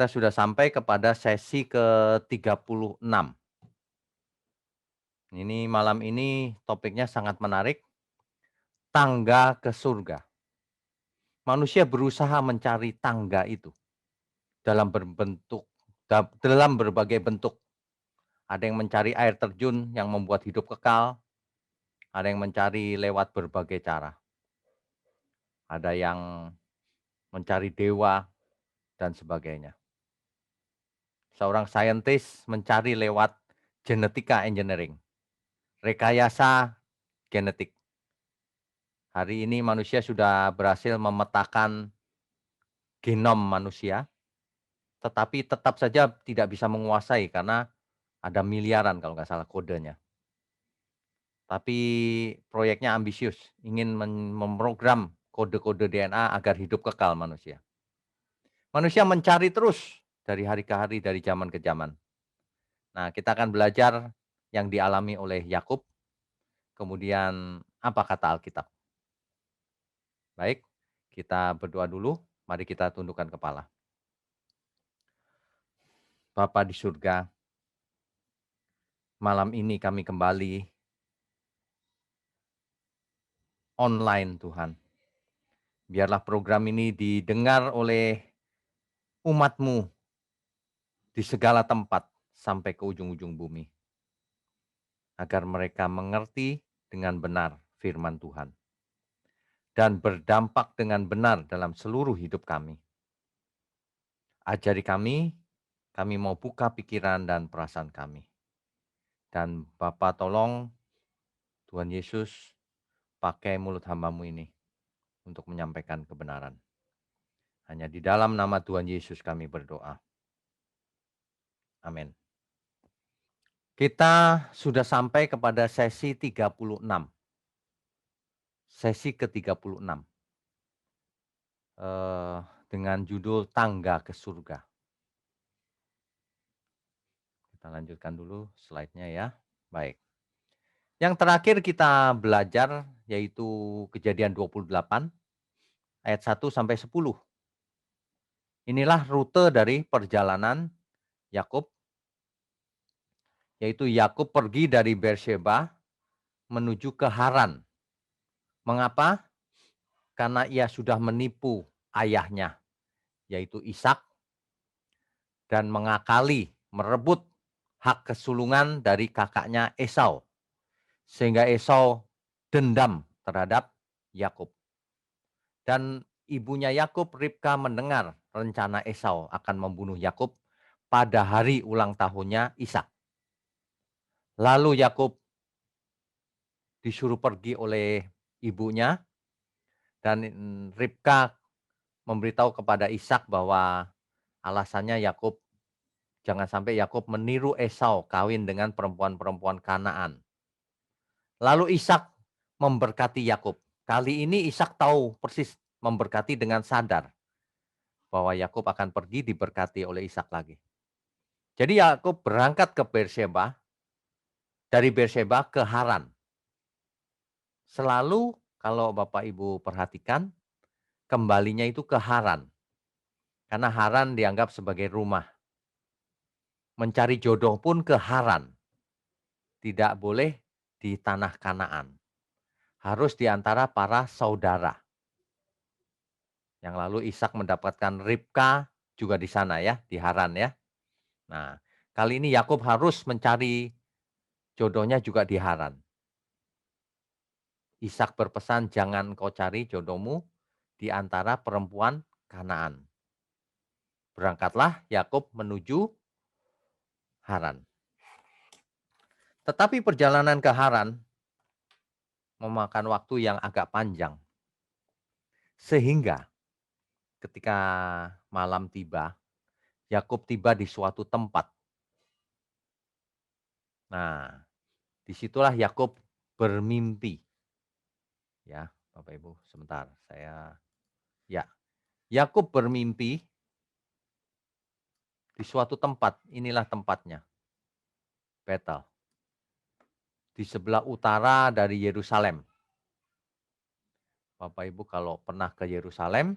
Kita sudah sampai kepada sesi ke-36. Ini malam ini topiknya sangat menarik, tangga ke surga. Manusia berusaha mencari tangga itu dalam berbagai bentuk. Ada yang mencari air terjun yang membuat hidup kekal, ada yang mencari lewat berbagai cara. Ada yang mencari dewa dan sebagainya. Seorang saintis mencari lewat genetika engineering, rekayasa genetik. Hari ini manusia sudah berhasil memetakan genom manusia, tetapi tetap saja tidak bisa menguasai karena ada miliaran kalau nggak salah kodenya. Tapi proyeknya ambisius, ingin memprogram kode-kode DNA agar hidup kekal manusia. Manusia mencari terus dari hari ke hari, dari zaman ke zaman. Nah, kita akan belajar yang dialami oleh Yakub, kemudian apa kata Alkitab. Baik, kita berdoa dulu, mari kita tundukkan kepala. Bapa di surga, malam ini kami kembali online Tuhan. Biarlah program ini didengar oleh umat-Mu di segala tempat sampai ke ujung-ujung bumi. Agar mereka mengerti dengan benar firman Tuhan. Dan berdampak dengan benar dalam seluruh hidup kami. Ajari kami mau buka pikiran dan perasaan kami. Dan Bapa tolong Tuhan Yesus pakai mulut hamba-Mu ini untuk menyampaikan kebenaran. Hanya di dalam nama Tuhan Yesus kami berdoa. Amin. Kita sudah sampai kepada sesi 36. Sesi ke-36. Dengan judul Tangga ke Surga. Kita lanjutkan dulu slide-nya ya. Baik. Yang terakhir kita belajar yaitu Kejadian 28 ayat 1 sampai 10. Inilah rute dari perjalanan Yakub, yaitu Yakub pergi dari Beersheba menuju ke Haran. Mengapa? Karena ia sudah menipu ayahnya, yaitu Ishak, dan mengakali, merebut hak kesulungan dari kakaknya Esau. Sehingga Esau dendam terhadap Yakub. Dan ibunya Yakub, Ribka, mendengar rencana Esau akan membunuh Yakub pada hari ulang tahunnya Ishak. Lalu Yakub disuruh pergi oleh ibunya, dan Ribka memberitahu kepada Ishak bahwa alasannya jangan sampai Yakub meniru Esau kawin dengan perempuan-perempuan Kanaan. Lalu Ishak memberkati Yakub. Kali ini Ishak tahu persis, memberkati dengan sadar bahwa Yakub akan pergi diberkati oleh Ishak lagi. Jadi Yakub berangkat ke Beersheba, dari Beersheba ke Haran. Selalu kalau Bapak Ibu perhatikan, kembalinya itu ke Haran. Karena Haran dianggap sebagai rumah. Mencari jodoh pun ke Haran. Tidak boleh di tanah Kanaan. Harus di antara para saudara. Yang lalu Ishak mendapatkan Ribka juga di sana ya, di Haran ya. Nah, kali ini Yakub harus mencari jodohnya juga di Haran. Ishak berpesan, jangan kau cari jodohmu di antara perempuan Kanaan. Berangkatlah Yakub menuju Haran. Tetapi perjalanan ke Haran memakan waktu yang agak panjang. Sehingga ketika malam tiba, Yakub tiba di suatu tempat. Nah, disitulah Yakub bermimpi. Ya, Bapak Ibu, sebentar. Yakub bermimpi di suatu tempat. Inilah tempatnya. Betel. Di sebelah utara dari Yerusalem. Bapak Ibu kalau pernah ke Yerusalem,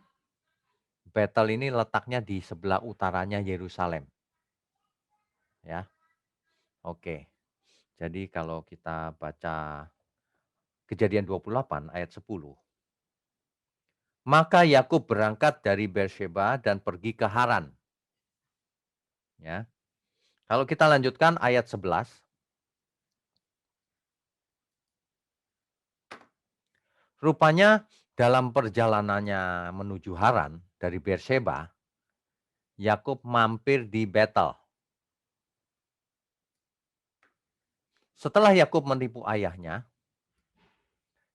Betel ini letaknya di sebelah utaranya Yerusalem, ya. Oke. Jadi kalau kita baca Kejadian 28 ayat 10, maka Yakub berangkat dari Beersheba dan pergi ke Haran, ya. Kalau kita lanjutkan ayat 11, rupanya dalam perjalanannya menuju Haran dari Beersheba, Yakub mampir di Betel. Setelah Yakub menipu ayahnya,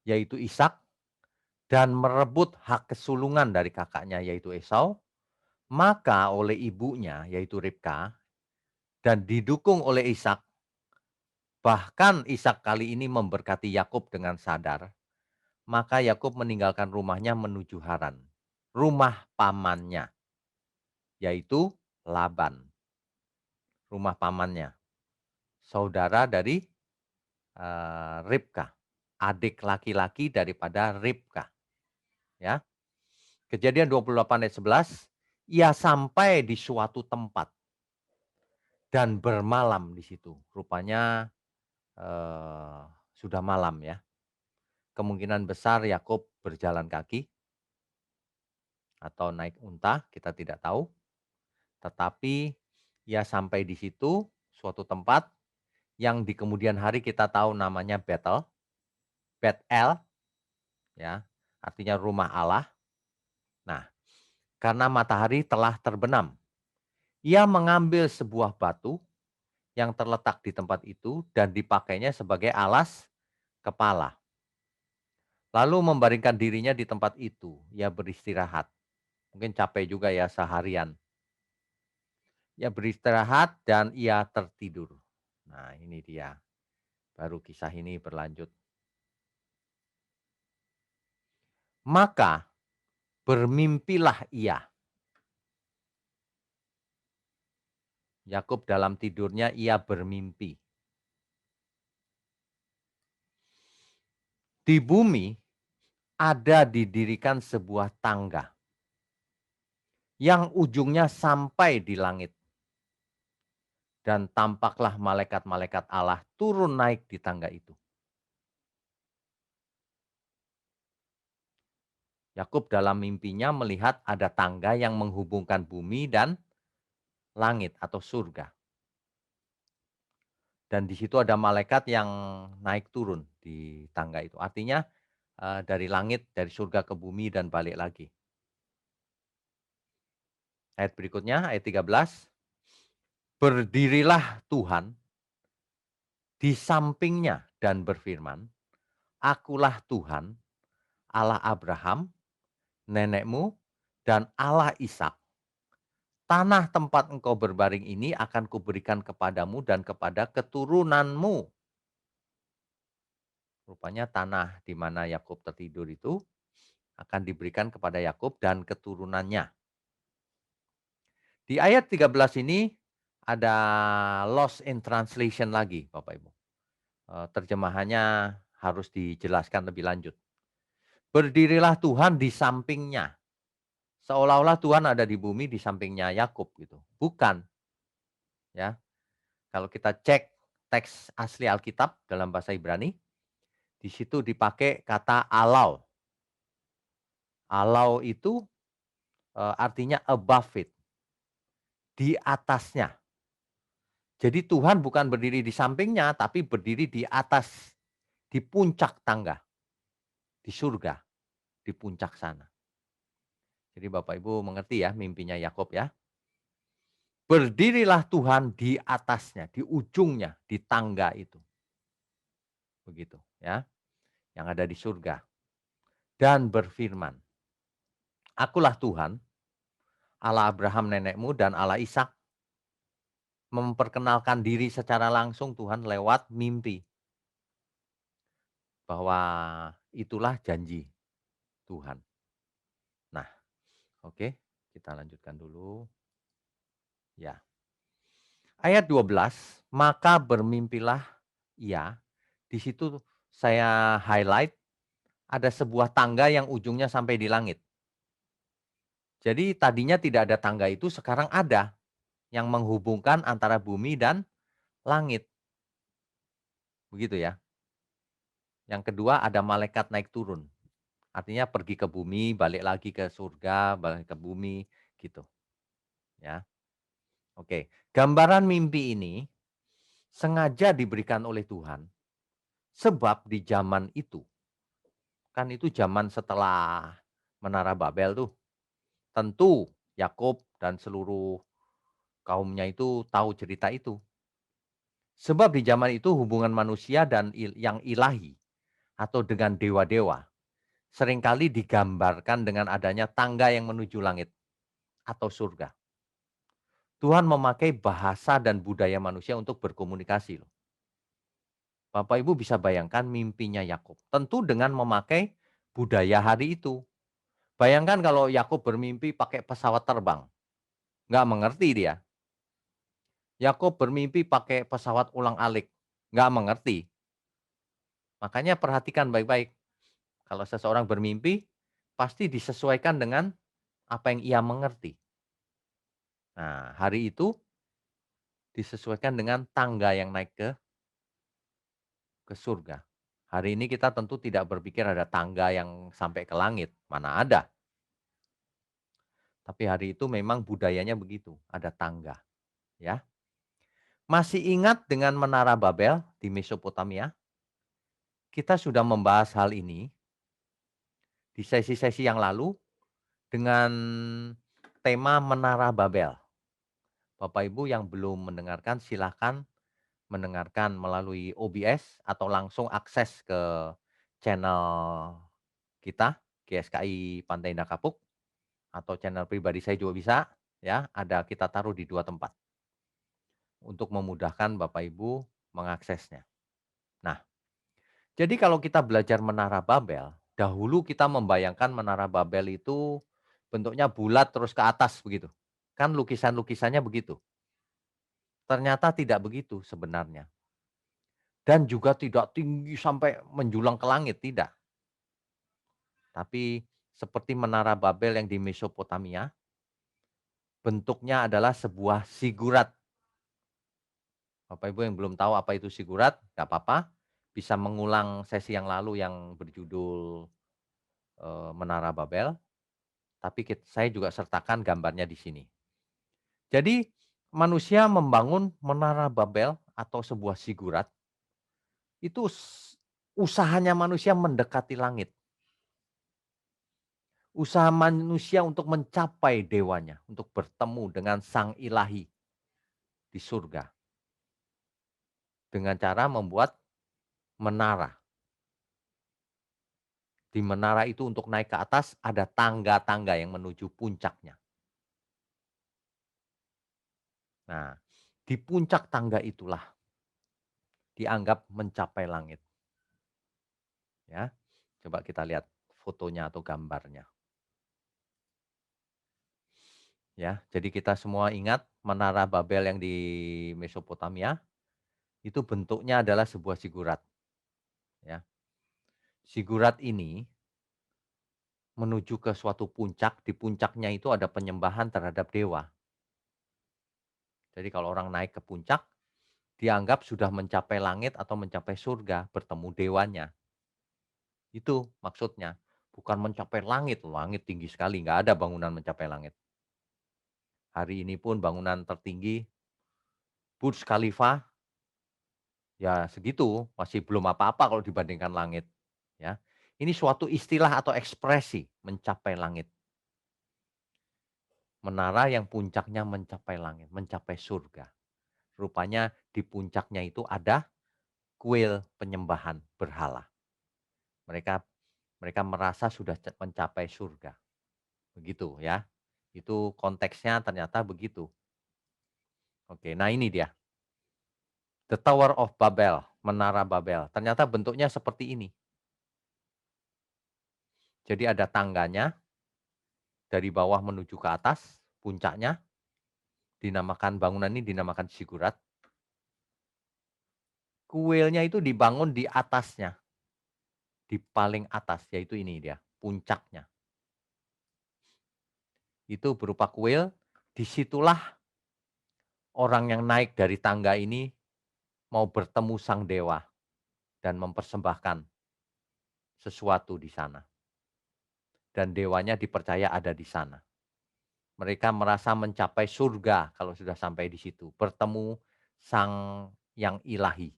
yaitu Ishak, dan merebut hak kesulungan dari kakaknya, yaitu Esau, maka oleh ibunya, yaitu Ribka, dan didukung oleh Ishak, bahkan Ishak kali ini memberkati Yakub dengan sadar, maka Yakub meninggalkan rumahnya menuju Haran, rumah pamannya, yaitu Laban, rumah pamannya, saudara dari Ribka, adik laki-laki daripada Ribka, ya. Kejadian 28 ayat 11, ia sampai di suatu tempat dan bermalam di situ. Rupanya sudah malam, ya. Kemungkinan besar Yakub berjalan kaki atau naik unta, kita tidak tahu. Tetapi ia sampai di situ, suatu tempat yang di kemudian hari kita tahu namanya Betel, Betel, ya, artinya rumah Allah. Nah, karena matahari telah terbenam, ia mengambil sebuah batu yang terletak di tempat itu dan dipakainya sebagai alas kepala. Lalu membaringkan dirinya di tempat itu, ia beristirahat. Mungkin capek juga ya seharian. Ia beristirahat dan ia tertidur. Nah, ini dia. Baru kisah ini berlanjut. Maka bermimpilah ia. Yakub dalam tidurnya ia bermimpi. Di bumi ada didirikan sebuah tangga yang ujungnya sampai di langit. Dan tampaklah malaikat-malaikat Allah turun naik di tangga itu. Yakub dalam mimpinya melihat ada tangga yang menghubungkan bumi dan langit atau surga. Dan di situ ada malaikat yang naik turun di tangga itu. Artinya dari langit, dari surga ke bumi dan balik lagi. Ayat berikutnya, ayat 13. Berdirilah Tuhan di sampingnya dan berfirman, akulah Tuhan, Allah Abraham, nenekmu, dan Allah Ishak. Tanah tempat engkau berbaring ini akan kuberikan kepadamu dan kepada keturunanmu. Rupanya tanah di mana Yakub tertidur itu akan diberikan kepada Yakub dan keturunannya. Di ayat 13 ini ada lost in translation lagi, Bapak Ibu. Terjemahannya harus dijelaskan lebih lanjut. Berdirilah Tuhan di sampingnya. Seolah-olah Tuhan ada di bumi di sampingnya Yakub gitu. Bukan, ya. Kalau kita cek teks asli Alkitab dalam bahasa Ibrani, di situ dipakai kata alau. Alau itu artinya above it, di atasnya. Jadi Tuhan bukan berdiri di sampingnya, tapi berdiri di atas, di puncak tangga, di surga, di puncak sana. Jadi Bapak Ibu mengerti ya mimpinya Yakub ya. Berdirilah Tuhan di atasnya, di ujungnya, di tangga itu. Begitu ya, yang ada di surga. Dan berfirman, akulah Tuhan, Allah Abraham nenekmu dan Allah Ishak. Memperkenalkan diri secara langsung Tuhan lewat mimpi. Bahwa itulah janji Tuhan. Nah, oke, kita lanjutkan dulu. Ya. Ayat 12, maka bermimpilah ia. Di situ saya highlight ada sebuah tangga yang ujungnya sampai di langit. Jadi tadinya tidak ada tangga itu sekarang ada, yang menghubungkan antara bumi dan langit, begitu ya. Yang kedua ada malaikat naik turun, artinya pergi ke bumi, balik lagi ke surga, balik ke bumi, gitu ya. Oke, gambaran mimpi ini sengaja diberikan oleh Tuhan, sebab di zaman itu, kan itu zaman setelah Menara Babel tuh, tentu Yakub dan seluruh kaumnya itu tahu cerita itu. Sebab di zaman itu hubungan manusia dan yang ilahi atau dengan dewa-dewa seringkali digambarkan dengan adanya tangga yang menuju langit atau surga. Tuhan memakai bahasa dan budaya manusia untuk berkomunikasi loh. Bapak Ibu bisa bayangkan mimpinya Yakub. Tentu dengan memakai budaya hari itu. Bayangkan kalau Yakub bermimpi pakai pesawat terbang. Nggak mengerti dia. Yakub bermimpi pakai pesawat ulang-alik. Nggak mengerti. Makanya perhatikan baik-baik. Kalau seseorang bermimpi, pasti disesuaikan dengan apa yang ia mengerti. Nah, hari itu disesuaikan dengan tangga yang naik ke surga. Hari ini kita tentu tidak berpikir ada tangga yang sampai ke langit, mana ada. Tapi hari itu memang budayanya begitu, ada tangga, ya. Masih ingat dengan Menara Babel di Mesopotamia? Kita sudah membahas hal ini di sesi-sesi yang lalu dengan tema Menara Babel. Bapak Ibu yang belum mendengarkan silahkan mendengarkan melalui OBS atau langsung akses ke channel kita, GSKI Pantai Indah Kapuk, atau channel pribadi saya juga bisa, ya, ada kita taruh di 2 tempat, untuk memudahkan Bapak Ibu mengaksesnya. Nah, jadi kalau kita belajar Menara Babel, dahulu kita membayangkan Menara Babel itu bentuknya bulat terus ke atas begitu. Kan lukisan-lukisannya begitu. Ternyata tidak begitu sebenarnya. Dan juga tidak tinggi sampai menjulang ke langit, tidak. Tapi seperti Menara Babel yang di Mesopotamia, bentuknya adalah sebuah zigurat. Bapak Ibu yang belum tahu apa itu zigurat, nggak apa-apa, bisa mengulang sesi yang lalu yang berjudul, Menara Babel, tapi saya juga sertakan gambarnya di sini. Jadi manusia membangun Menara Babel atau sebuah zigurat, itu usahanya manusia mendekati langit. Usaha manusia untuk mencapai dewanya, untuk bertemu dengan sang ilahi di surga. Dengan cara membuat menara. Di menara itu untuk naik ke atas ada tangga-tangga yang menuju puncaknya. Nah, di puncak tangga itulah dianggap mencapai langit. Ya, coba kita lihat fotonya atau gambarnya. Ya, jadi kita semua ingat Menara Babel yang di Mesopotamia itu bentuknya adalah sebuah zigurat. Ya, zigurat ini menuju ke suatu puncak, di puncaknya itu ada penyembahan terhadap dewa. Jadi kalau orang naik ke puncak, dianggap sudah mencapai langit atau mencapai surga, bertemu dewanya. Itu maksudnya. Bukan mencapai langit, langit tinggi sekali, nggak ada bangunan mencapai langit. Hari ini pun bangunan tertinggi, Burj Khalifa, ya segitu, masih belum apa-apa kalau dibandingkan langit. Ya, ini suatu istilah atau ekspresi mencapai langit. Menara yang puncaknya mencapai langit, mencapai surga. Rupanya di puncaknya itu ada kuil penyembahan berhala. Mereka mereka merasa sudah mencapai surga. Begitu ya. Itu konteksnya ternyata begitu. Oke, nah ini dia. The Tower of Babel, Menara Babel. Ternyata bentuknya seperti ini. Jadi ada tangganya dari bawah menuju ke atas, puncaknya dinamakan bangunan ini dinamakan zigurat. Kuilnya itu dibangun di atasnya, di paling atas, yaitu ini dia, puncaknya. itu berupa kuil, disitulah orang yang naik dari tangga ini mau bertemu sang dewa dan mempersembahkan sesuatu di sana. Dan dewanya dipercaya ada di sana. Mereka merasa mencapai surga kalau sudah sampai di situ, bertemu sang yang ilahi.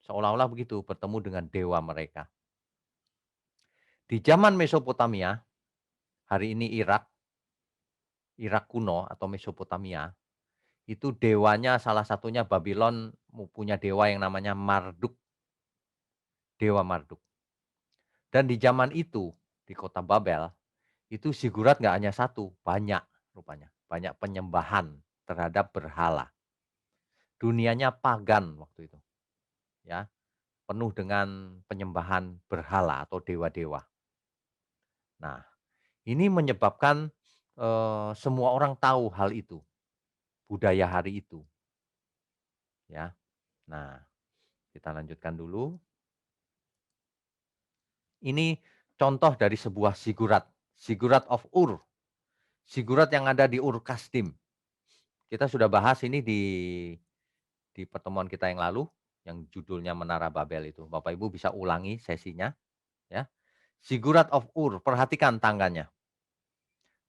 Seolah-olah begitu, bertemu dengan dewa mereka. Di zaman Mesopotamia, hari ini Irak, Irak kuno atau Mesopotamia, itu dewanya salah satunya Babylon punya dewa yang namanya Marduk, dewa Marduk. Dan di zaman itu, di kota Babel, itu zigurat nggak hanya satu, banyak rupanya. Banyak penyembahan terhadap berhala. Dunianya pagan waktu itu, ya, penuh dengan penyembahan berhala atau dewa-dewa. Nah, ini menyebabkan, semua orang tahu hal itu, budaya hari itu, ya. Nah, kita lanjutkan dulu. Ini contoh dari sebuah zigurat, Ziggurat of Ur, zigurat yang ada di Ur Kasdim. Kita sudah bahas ini di pertemuan kita yang lalu, yang judulnya Menara Babel itu. Bapak Ibu bisa ulangi sesinya, ya. Ziggurat of Ur, perhatikan tangganya.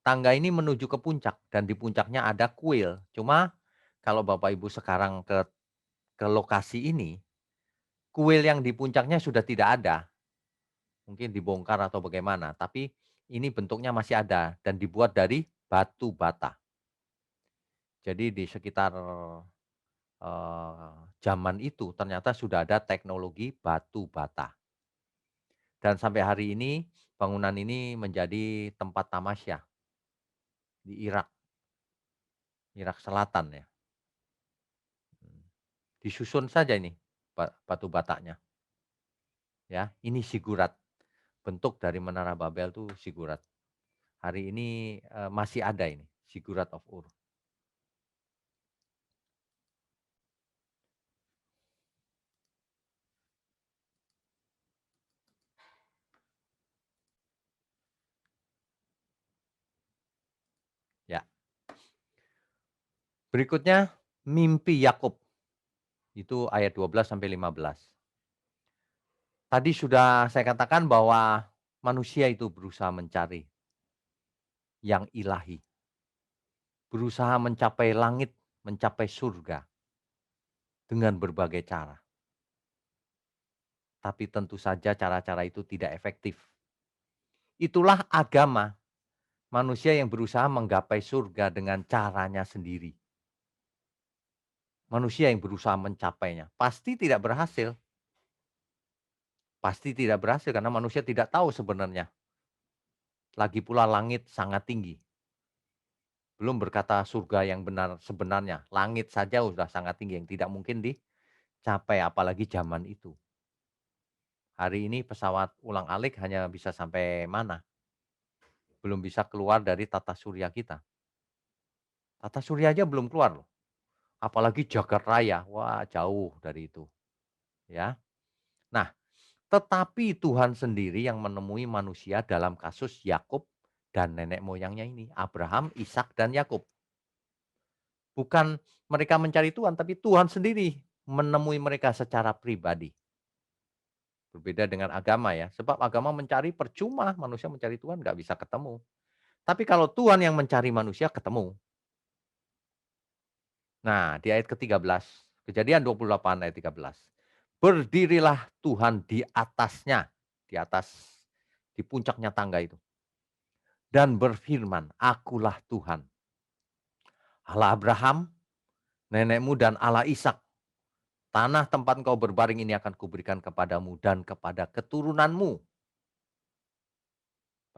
Tangga ini menuju ke puncak dan di puncaknya ada kuil. Cuma kalau Bapak Ibu sekarang ke lokasi ini, kuil yang di puncaknya sudah tidak ada. Mungkin dibongkar atau bagaimana, tapi ini bentuknya masih ada dan dibuat dari batu bata. Jadi di sekitar, zaman itu ternyata sudah ada teknologi batu bata. Dan sampai hari ini bangunan ini menjadi tempat tamasya di Irak, Irak Selatan ya. Mmm, Disusun saja ini batu batanya ya. Ini zigurat, bentuk dari Menara Babel tuh zigurat. Hari ini, masih ada ini, Ziggurat of Ur. Ya. Berikutnya mimpi Yakub, itu ayat 12 sampai 15. Tadi sudah saya katakan bahwa manusia itu berusaha mencari yang ilahi, berusaha mencapai langit, mencapai surga dengan berbagai cara. Tapi tentu saja cara-cara itu tidak efektif. Itulah agama, manusia yang berusaha menggapai surga dengan caranya sendiri. Manusia yang berusaha mencapainya, pasti tidak berhasil. Pasti tidak berhasil karena manusia tidak tahu sebenarnya. Lagi pula langit sangat tinggi. Belum berkata surga yang benar sebenarnya. Langit saja sudah sangat tinggi yang tidak mungkin dicapai apalagi zaman itu. Hari ini pesawat ulang-alik hanya bisa sampai mana? Belum bisa keluar dari tata surya kita. Tata surya aja belum keluar loh. Apalagi jagat raya. Wah, jauh dari itu, ya. Nah, tetapi Tuhan sendiri yang menemui manusia dalam kasus Yakub dan nenek moyangnya ini, Abraham, Ishak dan Yakub. Bukan mereka mencari Tuhan, tapi Tuhan sendiri menemui mereka secara pribadi. Berbeda dengan agama ya, sebab agama mencari percuma, manusia mencari Tuhan nggak bisa ketemu. Tapi kalau Tuhan yang mencari manusia ketemu. Nah, di ayat ke-13, Kejadian 28 ayat 13. Berdirilah Tuhan di atasnya, di atas, di puncaknya tangga itu. Dan berfirman, akulah Tuhan, Allah Abraham, nenekmu dan Allah Ishak. Tanah tempat engkau berbaring ini akan kuberikan kepadamu dan kepada keturunanmu.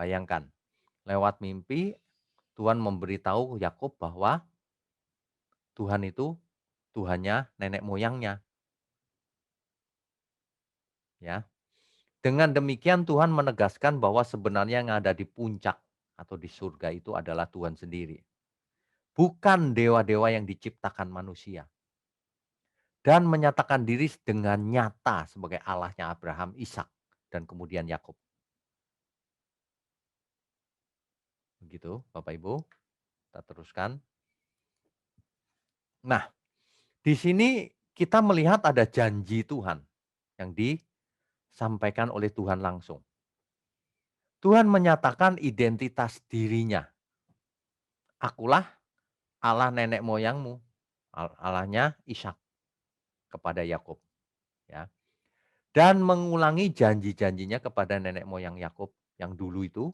Bayangkan, lewat mimpi Tuhan memberitahu Yakub bahwa Tuhan itu Tuhannya nenek moyangnya, ya. Dengan demikian Tuhan menegaskan bahwa sebenarnya yang ada di puncak atau di surga itu adalah Tuhan sendiri. Bukan dewa-dewa yang diciptakan manusia. Dan menyatakan diri dengan nyata sebagai Allahnya Abraham, Ishak dan kemudian Yakub. Begitu Bapak Ibu, kita teruskan. Nah, di sini kita melihat ada janji Tuhan yang disampaikan oleh Tuhan langsung. Tuhan menyatakan identitas dirinya. Akulah Allah nenek moyangmu, Allahnya Ishak kepada Yakub, ya. Dan mengulangi janji-janjinya kepada nenek moyang Yakub yang dulu itu,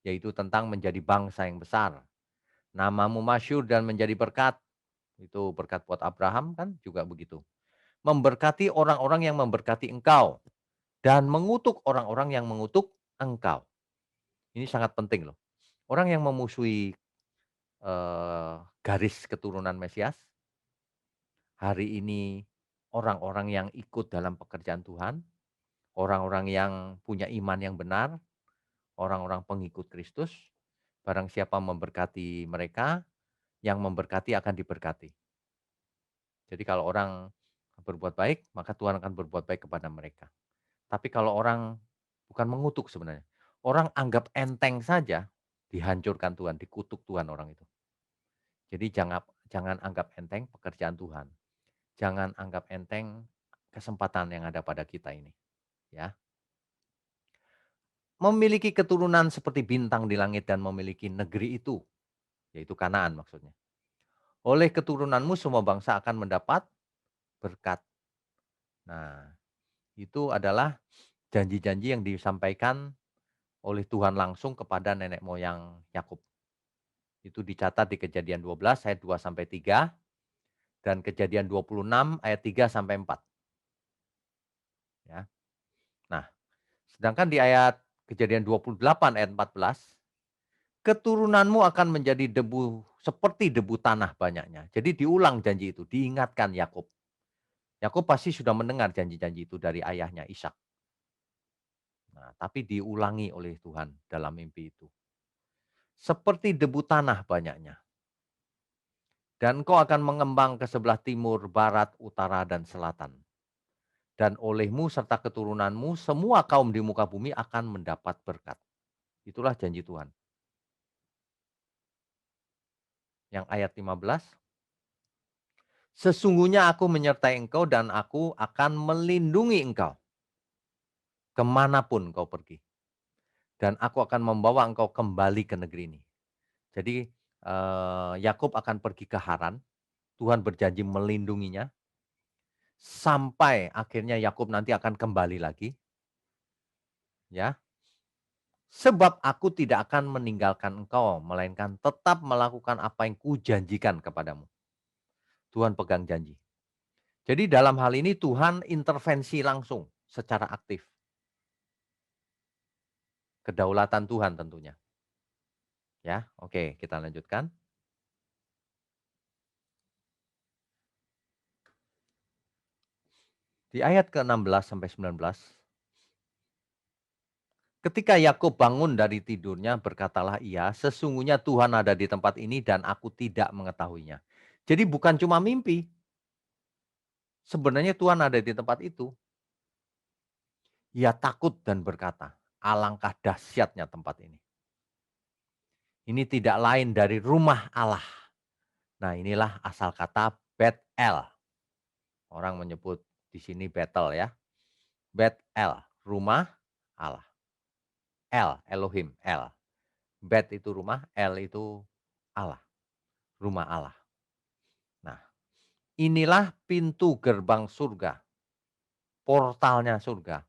yaitu tentang menjadi bangsa yang besar. Namamu masyhur dan menjadi berkat. Itu berkat buat Abraham kan juga begitu. Memberkati orang-orang yang memberkati engkau dan mengutuk orang-orang yang mengutuk engkau. Ini sangat penting loh. Orang yang memusuhi garis keturunan Mesias, hari ini orang-orang yang ikut dalam pekerjaan Tuhan, orang-orang yang punya iman yang benar, orang-orang pengikut Kristus, barang siapa memberkati mereka, yang memberkati akan diberkati. Jadi kalau orang berbuat baik, maka Tuhan akan berbuat baik kepada mereka. Tapi kalau orang bukan mengutuk sebenarnya, orang anggap enteng saja, dihancurkan Tuhan, dikutuk Tuhan orang itu. Jadi jangan jangan anggap enteng pekerjaan Tuhan. Jangan anggap enteng kesempatan yang ada pada kita ini, ya. Memiliki keturunan seperti bintang di langit dan memiliki negeri itu, yaitu Kanaan maksudnya. Oleh keturunanmu semua bangsa akan mendapat berkat. Nah, itu adalah janji-janji yang disampaikan oleh Tuhan langsung kepada nenek moyang Yakub. Itu dicatat di Kejadian 12 ayat 2 sampai 3 dan Kejadian 26 ayat 3 sampai 4, ya. Nah, sedangkan di ayat Kejadian 28 ayat 14, keturunanmu akan menjadi debu seperti debu tanah banyaknya. Jadi diulang janji itu, diingatkan Yakub. Yakub pasti sudah mendengar janji-janji itu dari ayahnya Ishak. Nah, tapi diulangi oleh Tuhan dalam mimpi itu. Seperti debu tanah banyaknya. Dan kau akan mengembang ke sebelah timur, barat, utara, dan selatan. Dan olehmu serta keturunanmu semua kaum di muka bumi akan mendapat berkat. Itulah janji Tuhan. Yang ayat 15. Sesungguhnya aku menyertai engkau dan aku akan melindungi engkau kemanapun kau pergi. Dan aku akan membawa engkau kembali ke negeri ini. Jadi Yakub akan pergi ke Haran. Tuhan berjanji melindunginya. Sampai akhirnya Yakub nanti akan kembali lagi. Ya, sebab aku tidak akan meninggalkan engkau, melainkan tetap melakukan apa yang kujanjikan kepadamu. Tuhan pegang janji. Jadi dalam hal ini Tuhan intervensi langsung secara aktif. Kedaulatan Tuhan tentunya. Ya, oke, kita lanjutkan. Di ayat ke-16 sampai 19. Ketika Yakub bangun dari tidurnya, berkatalah ia, sesungguhnya Tuhan ada di tempat ini dan aku tidak mengetahuinya. Jadi bukan cuma mimpi, sebenarnya Tuhan ada di tempat itu. Ia takut dan berkata, alangkah dahsyatnya tempat ini. Ini tidak lain dari rumah Allah. Nah, inilah asal kata Bet-El. Orang menyebut di sini Betel ya. Bet-El, rumah Allah. El, Elohim, El. Bet itu rumah, El itu Allah, rumah Allah. Nah, inilah pintu gerbang surga, portalnya surga,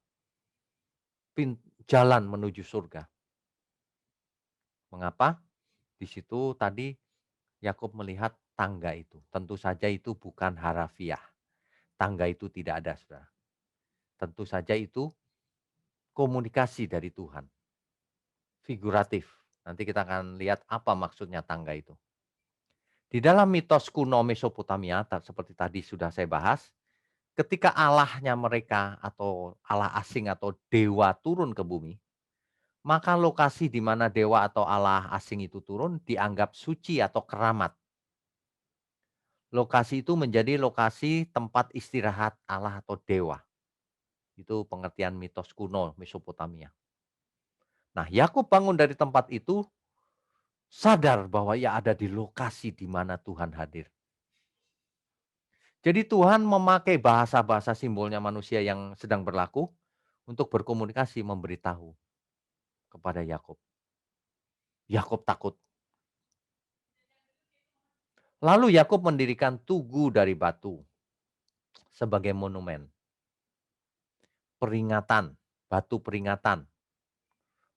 jalan menuju surga. Mengapa? Di situ tadi Yakub melihat tangga itu. Tentu saja itu bukan harafiah. Tangga itu tidak ada, saudara. Tentu saja itu komunikasi dari Tuhan. Figuratif. Nanti kita akan lihat apa maksudnya tangga itu. Di dalam mitos kuno Mesopotamia, seperti tadi sudah saya bahas, ketika Allahnya mereka atau Allah asing atau dewa turun ke bumi, maka lokasi di mana dewa atau Allah asing itu turun dianggap suci atau keramat. Lokasi itu menjadi lokasi tempat istirahat Allah atau dewa. Itu pengertian mitos kuno Mesopotamia. Nah, Yakub bangun dari tempat itu sadar bahwa ia ada di lokasi di mana Tuhan hadir. Jadi Tuhan memakai bahasa-bahasa simbolnya manusia yang sedang berlaku untuk berkomunikasi, memberitahu kepada Yakub. Yakub takut. Lalu Yakub mendirikan tugu dari batu sebagai monumen, peringatan, batu peringatan,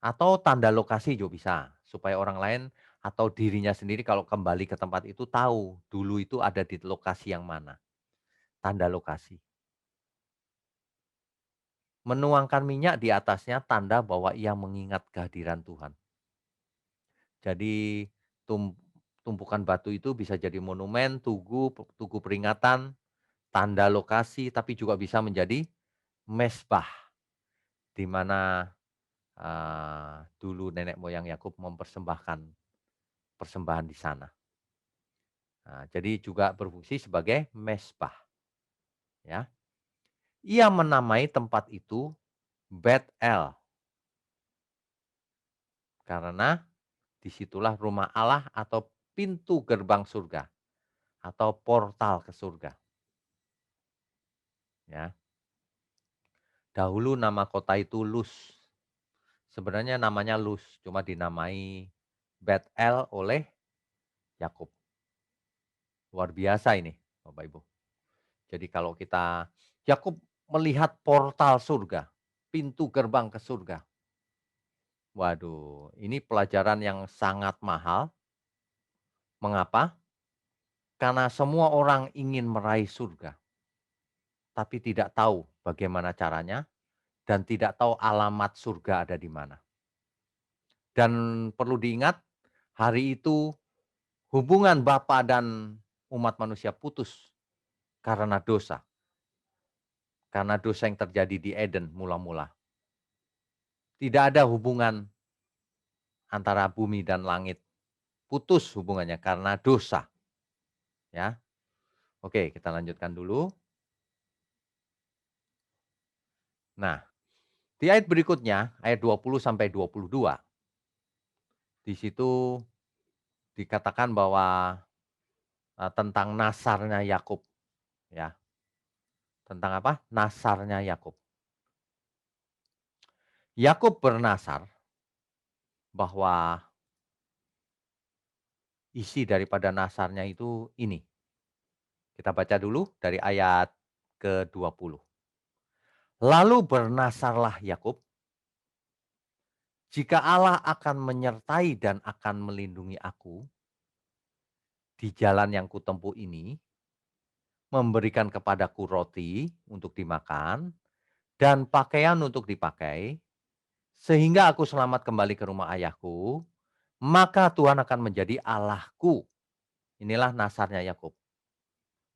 atau tanda lokasi juga bisa. Supaya orang lain atau dirinya sendiri kalau kembali ke tempat itu tahu dulu itu ada di lokasi yang mana. Tanda lokasi. Menuangkan minyak di atasnya tanda bahwa ia mengingat kehadiran Tuhan. Jadi tum tumpukan batu itu bisa jadi monumen, tugu peringatan, tanda lokasi, tapi juga bisa menjadi mezbah di mana, dulu nenek moyang Yakub mempersembahkan persembahan di sana. Nah, jadi juga berfungsi sebagai mezbah, ya. Ia menamai tempat itu Bet-El karena disitulah rumah Allah atau pintu gerbang surga atau portal ke surga, ya. Dahulu nama kota itu Luz. Sebenarnya namanya Luz, cuma dinamai Bet-El oleh Yakub. Luar biasa ini, Bapak Ibu. Jadi kalau kita Yakub melihat portal surga, pintu gerbang ke surga. Waduh, ini pelajaran yang sangat mahal. Mengapa? Karena semua orang ingin meraih surga, tapi tidak tahu bagaimana caranya dan tidak tahu alamat surga ada di mana. Dan perlu diingat, hari itu hubungan Bapa dan umat manusia putus karena dosa. Karena dosa yang terjadi di Eden mula-mula. Tidak ada hubungan antara bumi dan langit. Putus hubungannya karena dosa. Ya. Oke, kita lanjutkan dulu. Nah, di ayat berikutnya, ayat 20 sampai 22, di situ dikatakan bahwa tentang nasarnya Yakub, ya. Tentang apa? Nasarnya Yakub. Yakub bernasar bahwa isi daripada nasarnya itu ini. Kita baca dulu dari ayat ke-20. Lalu bernasarlah Yakub, jika Allah akan menyertai dan akan melindungi aku di jalan yang kutempuh ini, memberikan kepadaku roti untuk dimakan dan pakaian untuk dipakai, sehingga aku selamat kembali ke rumah ayahku, maka Tuhan akan menjadi Allahku. Inilah nasarnya Yakub.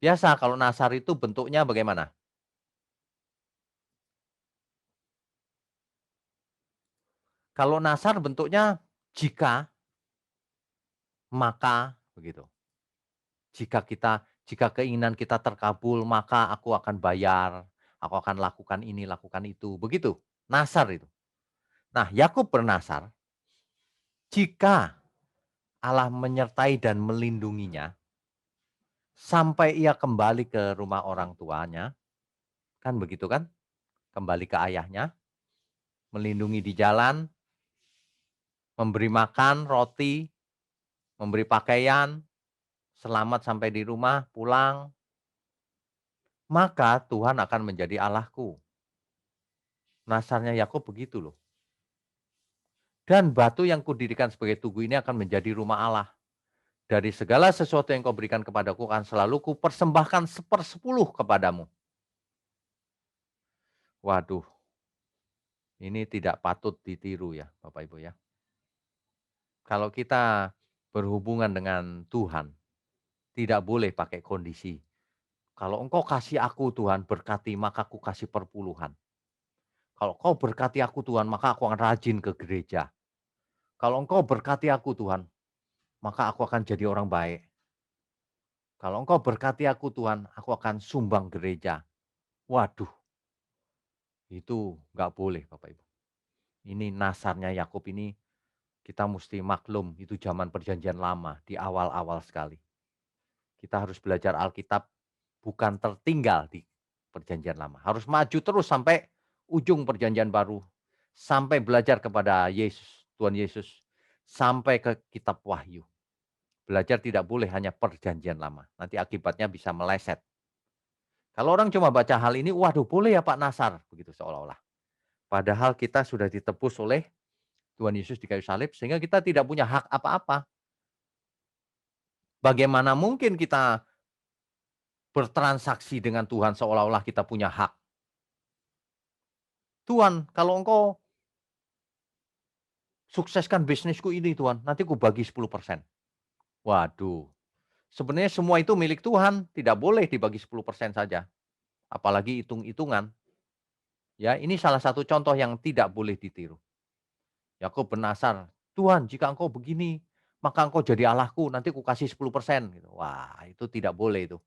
Biasa kalau nasar itu bentuknya bagaimana? Kalau nasar bentuknya jika, maka, begitu. Jika keinginan kita terkabul, maka aku akan bayar, aku akan lakukan ini, lakukan itu, begitu. Nasar itu. Nah, Yakub bernasar, jika Allah menyertai dan melindunginya sampai ia kembali ke rumah orang tuanya, kan begitu kan? Kembali ke ayahnya, melindungi di jalan, memberi makan, roti, memberi pakaian, selamat sampai di rumah, pulang, maka Tuhan akan menjadi Allahku. Nasarnya Yakub begitu loh. Dan batu yang kudirikan sebagai tugu ini akan menjadi rumah Allah. Dari segala sesuatu yang kau berikan kepadaku akan selalu kupersembahkan 1/10 kepadamu. Waduh, ini tidak patut ditiru ya Bapak Ibu ya. Kalau kita berhubungan dengan Tuhan, tidak boleh pakai kondisi. Kalau engkau kasih aku Tuhan berkati, maka aku kasih perpuluhan. Kalau kau berkati aku Tuhan, maka aku akan rajin ke gereja. Kalau engkau berkati aku Tuhan, maka aku akan jadi orang baik. Kalau engkau berkati aku Tuhan, aku akan sumbang gereja. Waduh, itu nggak boleh Bapak Ibu. Ini nasarnya Yakub ini Kita mesti maklum itu zaman perjanjian lama di awal-awal sekali. Kita harus belajar Alkitab bukan tertinggal di perjanjian lama. Harus maju terus sampai ujung perjanjian baru. Sampai belajar kepada Yesus, Tuhan Yesus. Sampai ke kitab Wahyu. Belajar tidak boleh hanya perjanjian lama. Nanti akibatnya bisa meleset. Kalau orang cuma baca hal ini, waduh boleh ya Pak Nasar. Begitu seolah-olah. Padahal kita sudah ditebus oleh Tuhan Yesus di kayu salib. Sehingga kita tidak punya hak apa-apa. Bagaimana mungkin kita bertransaksi dengan Tuhan seolah-olah kita punya hak. Tuhan, kalau engkau sukseskan bisnisku ini Tuhan, nanti ku bagi 10%. Waduh, sebenarnya semua itu milik Tuhan, tidak boleh dibagi 10% saja. Apalagi hitung-hitungan. Ya, ini salah satu contoh yang tidak boleh ditiru. Yakub bernasar, Tuhan jika engkau begini, maka engkau jadi Allahku, nanti ku kasih 10%. Gitu. Wah, itu tidak boleh itu.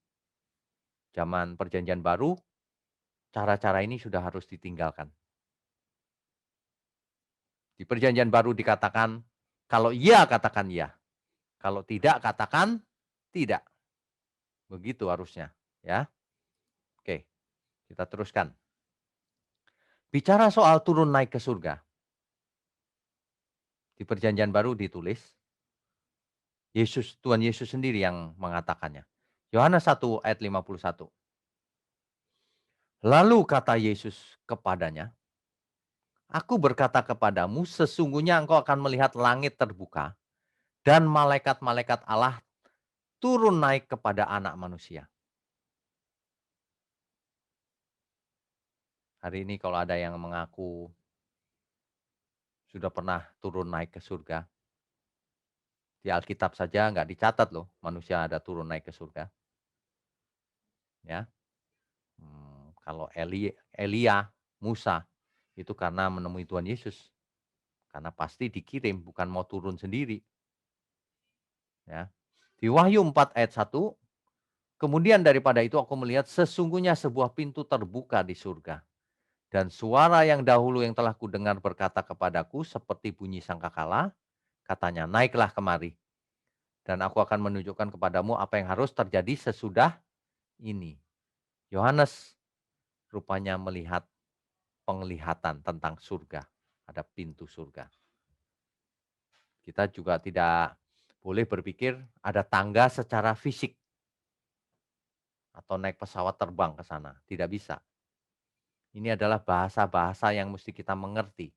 Zaman perjanjian baru, cara-cara ini sudah harus ditinggalkan. Di perjanjian baru dikatakan, kalau iya katakan iya. Kalau tidak katakan tidak. Begitu harusnya, ya. Oke, kita teruskan. Bicara soal turun naik ke surga. Di perjanjian baru ditulis, Tuhan Yesus sendiri yang mengatakannya. Yohanes 1 ayat 51. Lalu kata Yesus kepadanya, Aku berkata kepadamu, sesungguhnya engkau akan melihat langit terbuka dan malaikat-malaikat Allah turun naik kepada anak manusia. Hari ini kalau ada yang mengaku sudah pernah turun naik ke surga, di Alkitab saja nggak dicatat loh manusia ada turun naik ke surga. Ya, kalau Elia, Musa itu karena menemui Tuhan Yesus, karena pasti dikirim bukan mau turun sendiri. Ya, di Wahyu 4 ayat 1, kemudian daripada itu aku melihat sesungguhnya sebuah pintu terbuka di surga. Dan suara yang dahulu yang telah kudengar berkata kepadaku seperti bunyi sangkakala, katanya naiklah kemari. Dan aku akan menunjukkan kepadamu apa yang harus terjadi sesudah ini. Yohanes rupanya melihat penglihatan tentang surga. Ada pintu surga. Kita juga tidak boleh berpikir ada tangga secara fisik. Atau naik pesawat terbang ke sana. Tidak bisa. Ini adalah bahasa-bahasa yang mesti kita mengerti.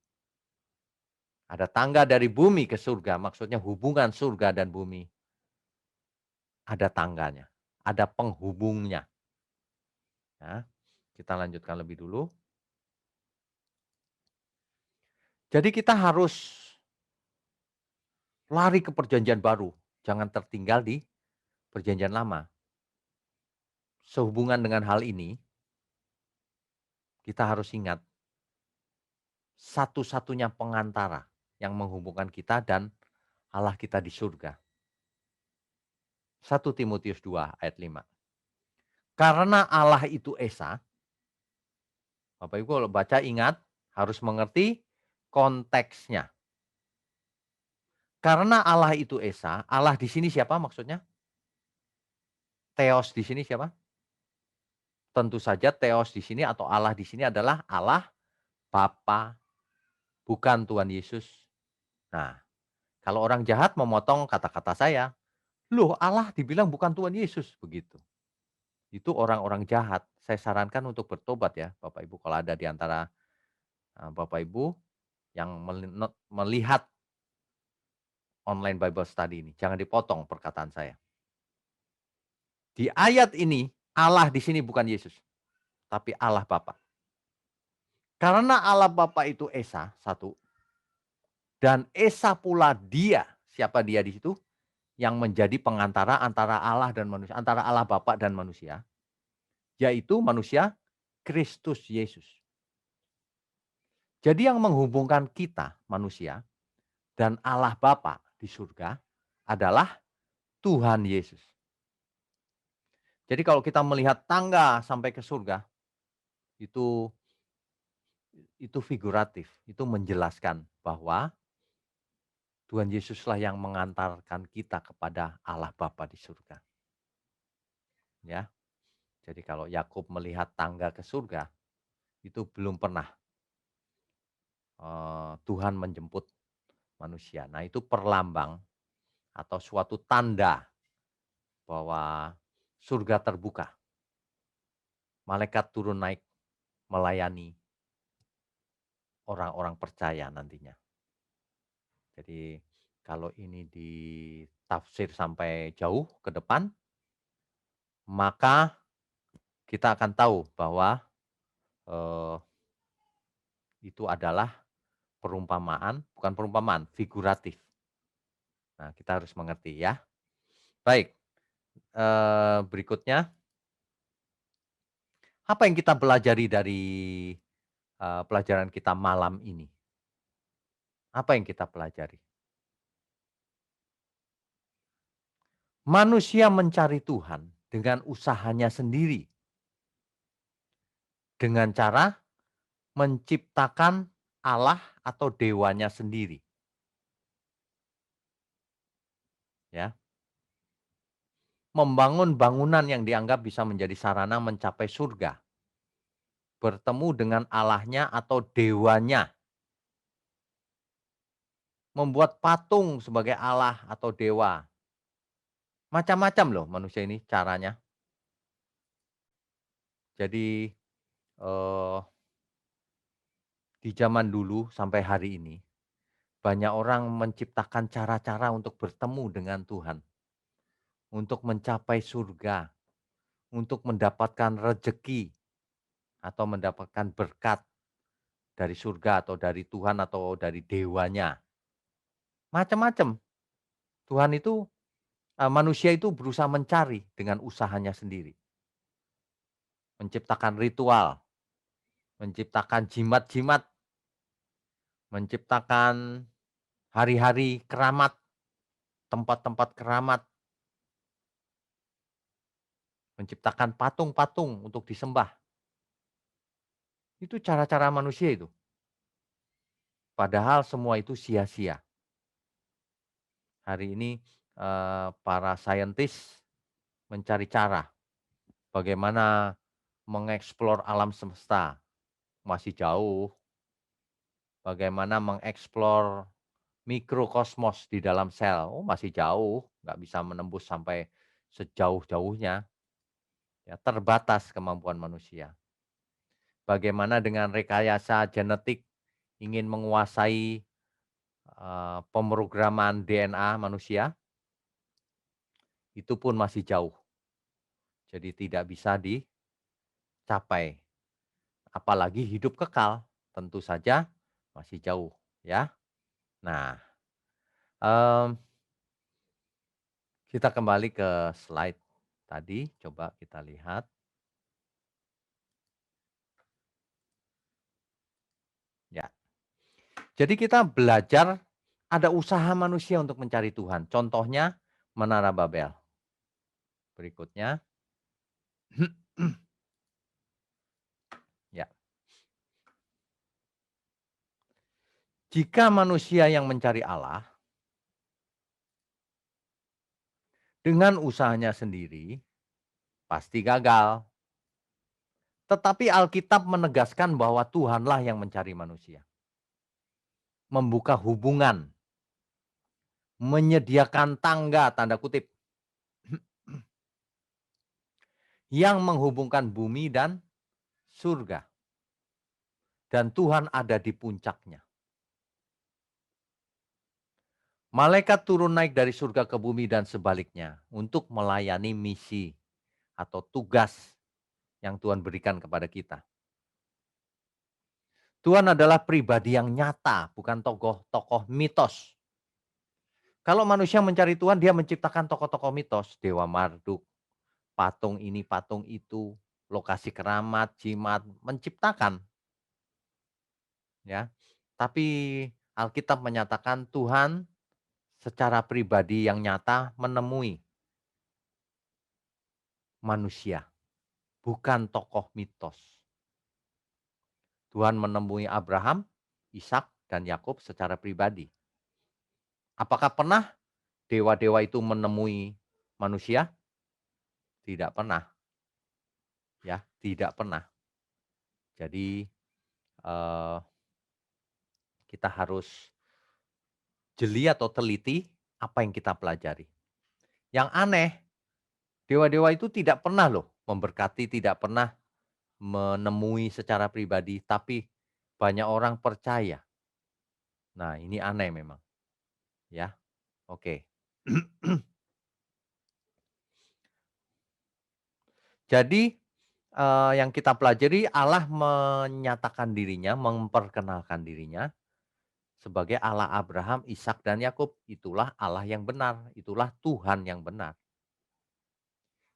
Ada tangga dari bumi ke surga, maksudnya hubungan surga dan bumi. Ada tangganya, ada penghubungnya. Ya, kita lanjutkan lebih dulu. Jadi kita harus lari ke perjanjian baru, jangan tertinggal di perjanjian lama. Sehubungan dengan hal ini, kita harus ingat satu-satunya pengantara yang menghubungkan kita dan Allah kita di surga. 1 Timotius 2 ayat 5. Karena Allah itu Esa, Bapak Ibu kalau baca ingat harus mengerti konteksnya. Karena Allah itu Esa, Allah di sini siapa maksudnya? Theos di sini siapa? Tentu saja Theos di sini atau Allah di sini adalah Allah Bapa, bukan Tuhan Yesus. Nah, kalau orang jahat memotong kata-kata saya, loh Allah dibilang bukan Tuhan Yesus, begitu. Itu orang-orang jahat. Saya sarankan untuk bertobat ya Bapak Ibu kalau ada di antara Bapak Ibu yang melihat online Bible study ini. Jangan dipotong perkataan saya. Di ayat ini Allah di sini bukan Yesus, tapi Allah Bapa. Karena Allah Bapa itu Esa, satu. Dan Esa pula dia, siapa dia di situ? Yang menjadi pengantara antara Allah dan manusia, antara Allah Bapa dan manusia. Yaitu manusia Kristus Yesus. Jadi yang menghubungkan kita manusia dan Allah Bapa di surga adalah Tuhan Yesus. Jadi kalau kita melihat tangga sampai ke surga, itu figuratif, itu menjelaskan bahwa Tuhan Yesuslah yang mengantarkan kita kepada Allah Bapa di surga. Ya, jadi kalau Yakub melihat tangga ke surga, itu belum pernah Tuhan menjemput manusia. Nah, itu perlambang atau suatu tanda bahwa surga terbuka, malaikat turun naik melayani orang-orang percaya nantinya. Jadi kalau ini ditafsir sampai jauh ke depan, maka kita akan tahu bahwa eh, itu adalah perumpamaan, bukan perumpamaan, figuratif. Nah, kita harus mengerti ya. Baik, berikutnya apa yang kita pelajari dari pelajaran kita malam ini? Apa yang kita pelajari? Manusia mencari Tuhan dengan usahanya sendiri, dengan cara menciptakan Allah atau dewanya sendiri, ya. Membangun bangunan yang dianggap bisa menjadi sarana mencapai surga, bertemu dengan Allahnya atau dewanya, membuat patung sebagai Allah atau dewa. Macam-macam loh manusia ini caranya. Jadi, eee, di zaman dulu sampai hari ini, banyak orang menciptakan cara-cara untuk bertemu dengan Tuhan, untuk mencapai surga, untuk mendapatkan rejeki atau mendapatkan berkat dari surga atau dari Tuhan atau dari dewanya. Macam-macam. Tuhan itu manusia itu berusaha mencari dengan usahanya sendiri, menciptakan ritual, menciptakan jimat-jimat, menciptakan hari-hari keramat, tempat-tempat keramat, menciptakan patung-patung untuk disembah. Itu cara-cara manusia itu. Padahal semua itu sia-sia. Hari ini, para saintis mencari cara bagaimana mengeksplor alam semesta, masih jauh. Bagaimana mengeksplor mikrokosmos di dalam sel, oh masih jauh, nggak bisa menembus sampai sejauh-jauhnya, ya terbatas kemampuan manusia. Bagaimana dengan rekayasa genetik ingin menguasai, pemrograman DNA manusia, itu pun masih jauh, jadi tidak bisa dicapai. Apalagi hidup kekal, tentu saja masih jauh, ya. Nah, mmm, kita kembali ke slide tadi, coba kita lihat. Ya, jadi kita belajar ada usaha manusia untuk mencari Tuhan. Contohnya Menara Babel. Berikutnya, ya. Jika manusia yang mencari Allah dengan usahanya sendiri, pasti gagal. Tetapi Alkitab menegaskan bahwa Tuhanlah yang mencari manusia. Membuka hubungan, menyediakan tangga, tanda kutip, yang menghubungkan bumi dan surga. Dan Tuhan ada di puncaknya. Malaikat turun naik dari surga ke bumi dan sebaliknya untuk melayani misi atau tugas yang Tuhan berikan kepada kita. Tuhan adalah pribadi yang nyata, bukan tokoh-tokoh mitos. Kalau manusia mencari Tuhan, dia menciptakan tokoh-tokoh mitos, Dewa Marduk, patung ini, patung itu, lokasi keramat, jimat, menciptakan, ya. Tapi Alkitab menyatakan Tuhan secara pribadi yang nyata menemui manusia, bukan tokoh mitos. Tuhan menemui Abraham, Ishak, dan Yakub secara pribadi. Apakah pernah dewa-dewa itu menemui manusia? Tidak pernah, ya, tidak pernah. Jadi, eee, kita harus jeli atau teliti apa yang kita pelajari. Yang aneh, dewa-dewa itu tidak pernah loh memberkati, tidak pernah menemui secara pribadi, tapi banyak orang percaya. Nah, ini aneh memang, ya. Oke. Jadi, yang kita pelajari Allah menyatakan dirinya, memperkenalkan dirinya sebagai Allah Abraham, Ishak, dan Yakub. Itulah Allah yang benar, itulah Tuhan yang benar.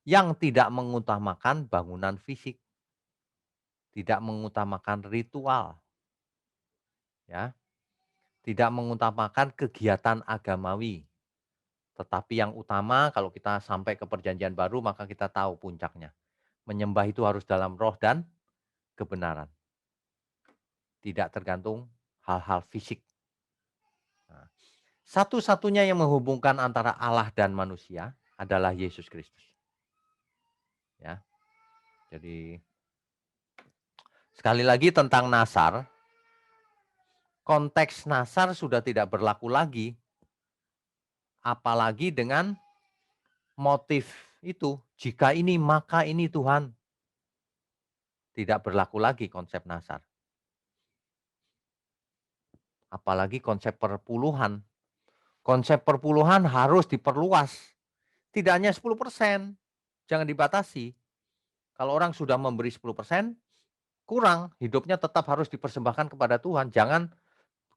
Yang tidak mengutamakan bangunan fisik, tidak mengutamakan ritual, ya, tidak mengutamakan kegiatan agamawi. Tetapi yang utama kalau kita sampai ke perjanjian baru maka kita tahu puncaknya. Menyembah itu harus dalam roh dan kebenaran. Tidak tergantung hal-hal fisik. Nah, satu-satunya yang menghubungkan antara Allah dan manusia adalah Yesus Kristus. Ya, jadi sekali lagi tentang nasar, konteks nasar sudah tidak berlaku lagi, apalagi dengan motif itu. Jika ini maka ini Tuhan, tidak berlaku lagi konsep nasar. Apalagi konsep perpuluhan. Konsep perpuluhan harus diperluas. Tidak hanya 10%, jangan dibatasi. Kalau orang sudah memberi 10%, kurang, hidupnya tetap harus dipersembahkan kepada Tuhan. Jangan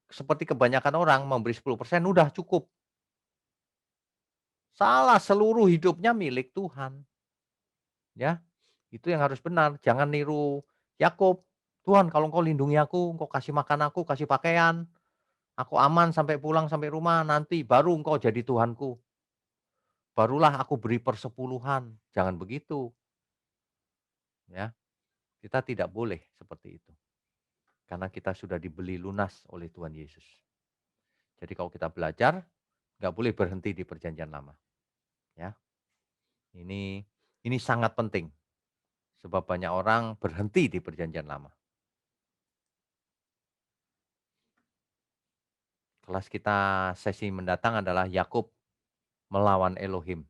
seperti kebanyakan orang memberi 10% udah cukup. Salah, seluruh hidupnya milik Tuhan. Ya, itu yang harus benar. Jangan niru Yakub. Tuhan, kalau Engkau lindungi aku, Engkau kasih makan aku, kasih pakaian, aku aman sampai pulang sampai rumah, nanti baru Engkau jadi Tuhanku. Barulah aku beri persepuluhan. Jangan begitu, ya. Kita tidak boleh seperti itu. Karena kita sudah dibeli lunas oleh Tuhan Yesus. Jadi kalau kita belajar, nggak boleh berhenti di perjanjian lama. Ya, ini sangat penting. Sebab banyak orang berhenti di perjanjian lama. Kelas kita sesi mendatang adalah Yakub melawan Elohim.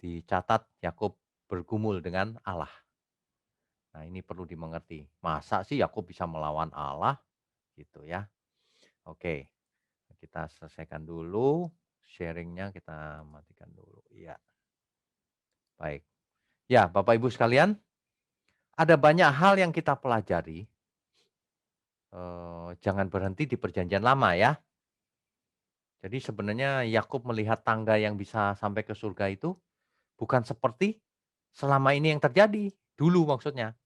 Dicatat Yakub bergumul dengan Allah. Nah, ini perlu dimengerti. Masa sih Yakub bisa melawan Allah? Gitu ya. Oke, kita selesaikan dulu sharingnya, kita matikan dulu. Iya, baik. Ya, Bapak Ibu sekalian, ada banyak hal yang kita pelajari. Jangan berhenti di perjanjian lama ya. Jadi sebenarnya Yakub melihat tangga yang bisa sampai ke surga itu bukan seperti selama ini yang terjadi. Dulu maksudnya.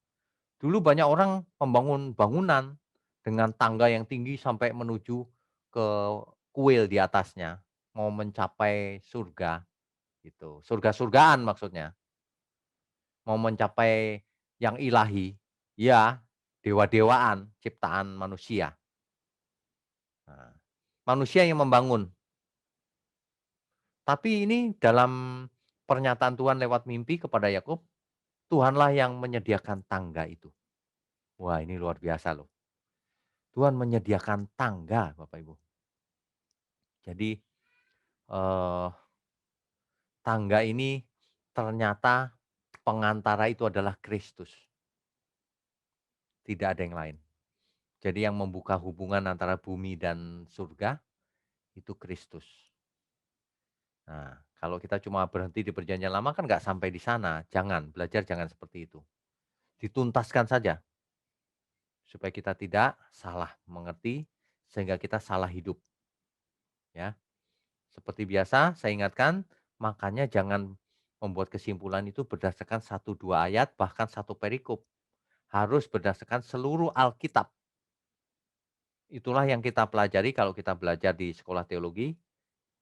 Dulu banyak orang membangun bangunan dengan tangga yang tinggi sampai menuju ke kuil di atasnya, mau mencapai surga gitu. Surga-surgaan maksudnya, mau mencapai yang ilahi, ya dewa-dewaan ciptaan manusia. Nah, manusia yang membangun. Tapi ini dalam pernyataan Tuhan lewat mimpi kepada Yakub, Tuhanlah yang menyediakan tangga itu. Wah, ini luar biasa loh. Tuhan menyediakan tangga, Bapak Ibu. Jadi eh, tangga ini ternyata pengantara itu adalah Kristus, tidak ada yang lain. Jadi yang membuka hubungan antara bumi dan surga itu Kristus. Nah, kalau kita cuma berhenti di perjanjian lama kan nggak sampai di sana. Jangan, belajar jangan seperti itu. Dituntaskan saja supaya kita tidak salah mengerti sehingga kita salah hidup. Ya, seperti biasa saya ingatkan, makanya jangan membuat kesimpulan itu berdasarkan satu dua ayat bahkan satu perikop. Harus berdasarkan seluruh Alkitab. Itulah yang kita pelajari kalau kita belajar di sekolah teologi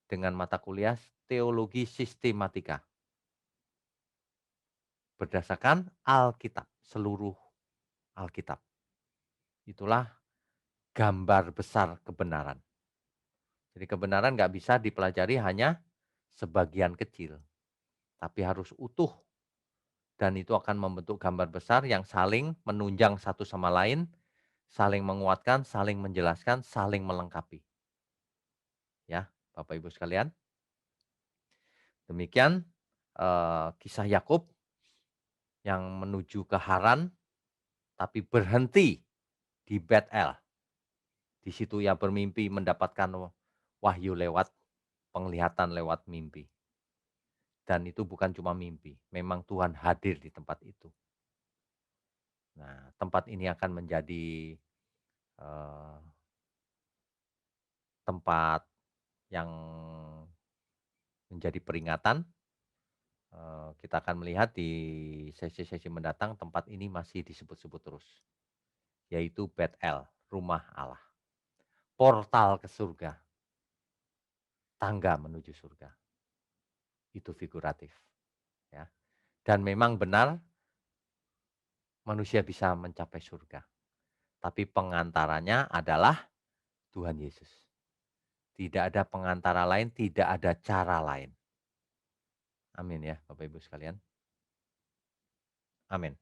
dengan mata kuliah teologi sistematika. Berdasarkan Alkitab, seluruh Alkitab. Itulah gambar besar kebenaran. Jadi kebenaran nggak bisa dipelajari hanya sebagian kecil, tapi harus utuh dan itu akan membentuk gambar besar yang saling menunjang satu sama lain, saling menguatkan, saling menjelaskan, saling melengkapi. Ya, Bapak Ibu sekalian. Demikian kisah Yakub yang menuju ke Haran tapi berhenti di Betel. Di situ ia bermimpi mendapatkan wahyu lewat penglihatan lewat mimpi. Dan itu bukan cuma mimpi, memang Tuhan hadir di tempat itu. Nah, tempat ini akan menjadi eh, tempat yang menjadi peringatan. Kita akan melihat di sesi-sesi mendatang tempat ini masih disebut-sebut terus, yaitu Betel, rumah Allah, portal ke surga, tangga menuju surga. Itu figuratif, ya. Dan memang benar manusia bisa mencapai surga, tapi pengantaranya adalah Tuhan Yesus. Tidak ada pengantara lain, tidak ada cara lain. Amin ya Bapak Ibu sekalian. Amin.